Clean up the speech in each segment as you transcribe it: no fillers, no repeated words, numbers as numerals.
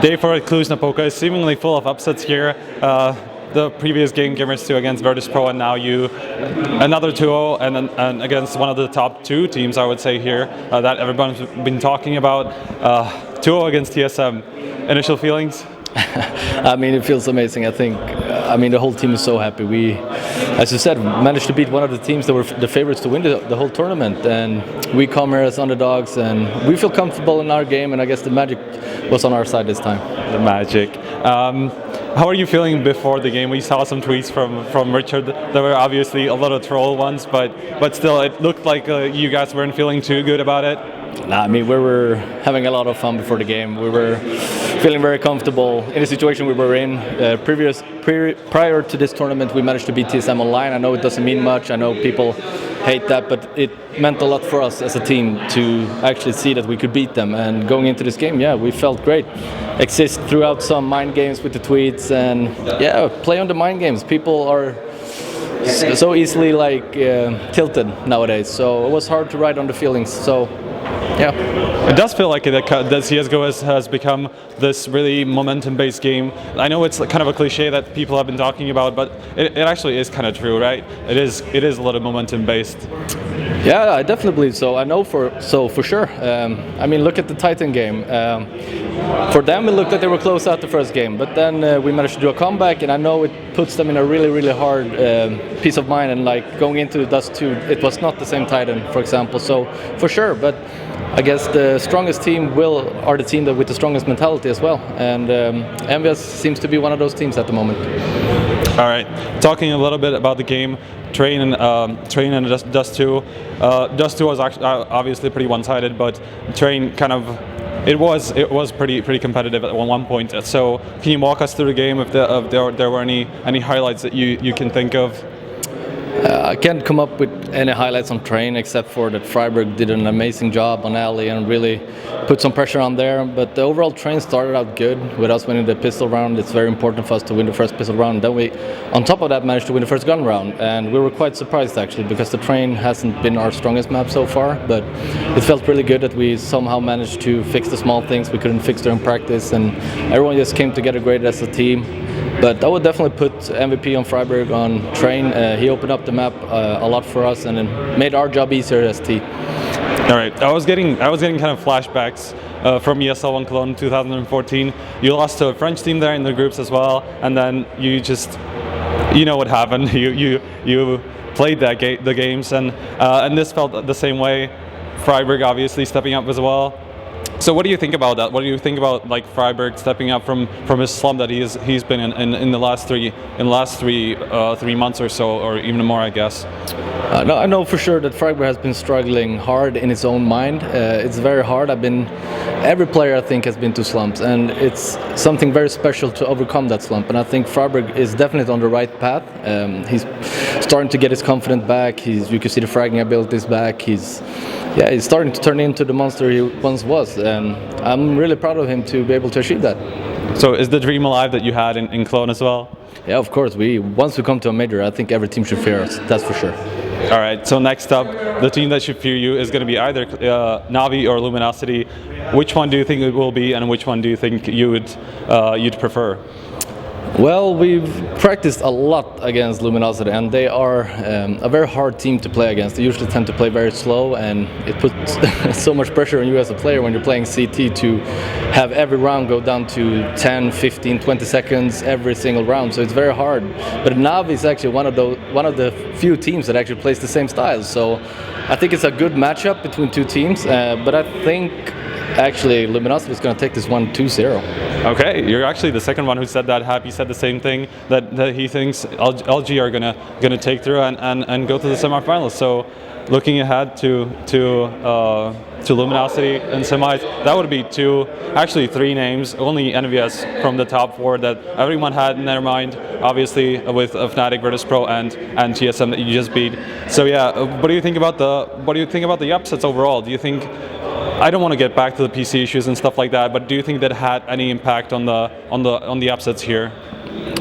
Day 4 at Cluj-Napoca is seemingly full of upsets here. The previous game, Gamers 2 against f0rest Pro, and now you another 2-0 and against one of the top 2 teams, I would say here, that everyone's been talking about. 2-0 against TSM. Initial feelings? I mean, it feels amazing. I mean, the whole team is so happy. We, as you said, managed to beat one of the teams that were the favorites to win the whole tournament, and we come here as underdogs, and we feel comfortable in our game, and I guess the magic was on our side this time. The magic. How are you feeling before the game? We saw some tweets from Richard. There were obviously a lot of troll ones, but still, it looked like you guys weren't feeling too good about it. Nah, I mean, we were having a lot of fun before the game. We were feeling very comfortable in the situation we were in. Prior to this tournament, we managed to beat TSM online. I know it doesn't mean much. I know people hate that, but it meant a lot for us as a team to actually see that we could beat them. And going into this game, yeah, we felt great. Exist throughout some mind games with the tweets, and yeah, play on the mind games. People are so easily tilted nowadays, so it was hard to ride on the feelings. So yeah, it does feel like that CSGO has become this really momentum-based game. I know it's kind of a cliche that people have been talking about, but it actually is kind of true, right? It is a lot of momentum-based. Yeah, I definitely believe so. I know for sure. I mean, look at the Titan game. For them, it looked like they were close out the first game, but then we managed to do a comeback, and I know it puts them in a really hard peace of mind. And like going into Dust 2, it was not the same Titan, for example. So for sure, but I guess the strongest team are the team with the strongest mentality as well, and Envious seems to be one of those teams at the moment. All right, talking a little bit about the game, Train and Dust 2. Dust 2 was actually obviously pretty one-sided, but Train kind of it was pretty competitive at one point. So can you walk us through the game if there were any highlights that you can think of? I can't come up with any highlights on Train except for that f0rest did an amazing job on alley and really put some pressure on there. But the overall Train started out good with us winning the pistol round. It's very important for us to win the first pistol round. Then we, on top of that, managed to win the first gun round. And we were quite surprised actually, because the Train hasn't been our strongest map so far. But it felt really good that we somehow managed to fix the small things we couldn't fix during practice. And everyone just came together great as a team. But I would definitely put MVP on f0rest on Train. He opened up the map a lot for us and then made our job easier as T. All right, I was getting kind of flashbacks from ESL 1 Cologne 2014. You lost to a French team there in the groups as well, and then you know what happened. You played the games, and this felt the same way. f0rest obviously stepping up as well. So what do you think about that? What do you think about like f0rest stepping up from his slump that he's been in the last three months or so, or even more, I guess? No, I know for sure that f0rest has been struggling hard in its own mind. It's very hard. Every player I think has been to slumps, and it's something very special to overcome that slump. And I think f0rest is definitely on the right path. He's starting to get his confidence back. You can see the fragging abilities back. He's starting to turn into the monster he once was, and I'm really proud of him to be able to achieve that. So is the dream alive that you had in Cologne as well? Yeah, of course. Once we come to a major, I think every team should fear us, that's for sure. All right, so next up, the team that should fear you is going to be either Navi or Luminosity. Which one do you think it will be, and which one do you think you'd prefer? Well, we've practiced a lot against Luminosity, and they are a very hard team to play against. They usually tend to play very slow, and it puts so much pressure on you as a player when you're playing CT to have every round go down to 10, 15, 20 seconds every single round. So it's very hard. But Navi is actually one of the few teams that actually plays the same style. So I think it's a good matchup between two teams. But I think actually Luminosity is going to take this one 2-0. Okay, you're actually the second one who said that. Happy said the same thing, that he thinks LG are gonna take through and go to the semifinals. So looking ahead to Luminosity and semis, that would be three names. Only NVS from the top 4 that everyone had in their mind. Obviously with Fnatic, f0rest Pro, and TSM that you just beat. So yeah, what do you think about the upsets overall? Do you think? I don't want to get back to the PC issues and stuff like that, but do you think that had any impact on the upsets here?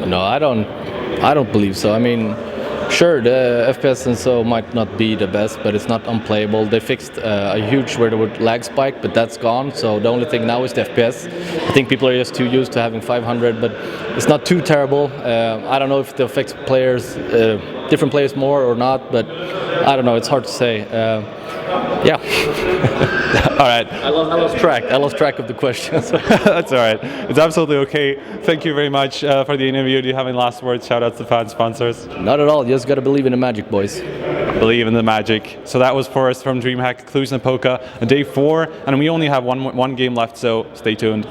No, I don't believe so. I mean, Sure, the FPS and so might not be the best, but it's not unplayable. They fixed a huge where there would lag spike, but that's gone. So the only thing now is the FPS. I think people are just too used to having 500, but it's not too terrible. I don't know if it affects players, different players more or not, but I don't know. It's hard to say. Yeah. All right. I lost track. I lost track of the questions. That's all right. It's absolutely okay. Thank you very much for the interview. Do you have any last words? Shout outs to fan sponsors. Not at all. You just got to believe in the magic, boys. Believe in the magic. So that was f0rest from DreamHack Cluj-Napoca on day 4, and we only have one game left, so stay tuned.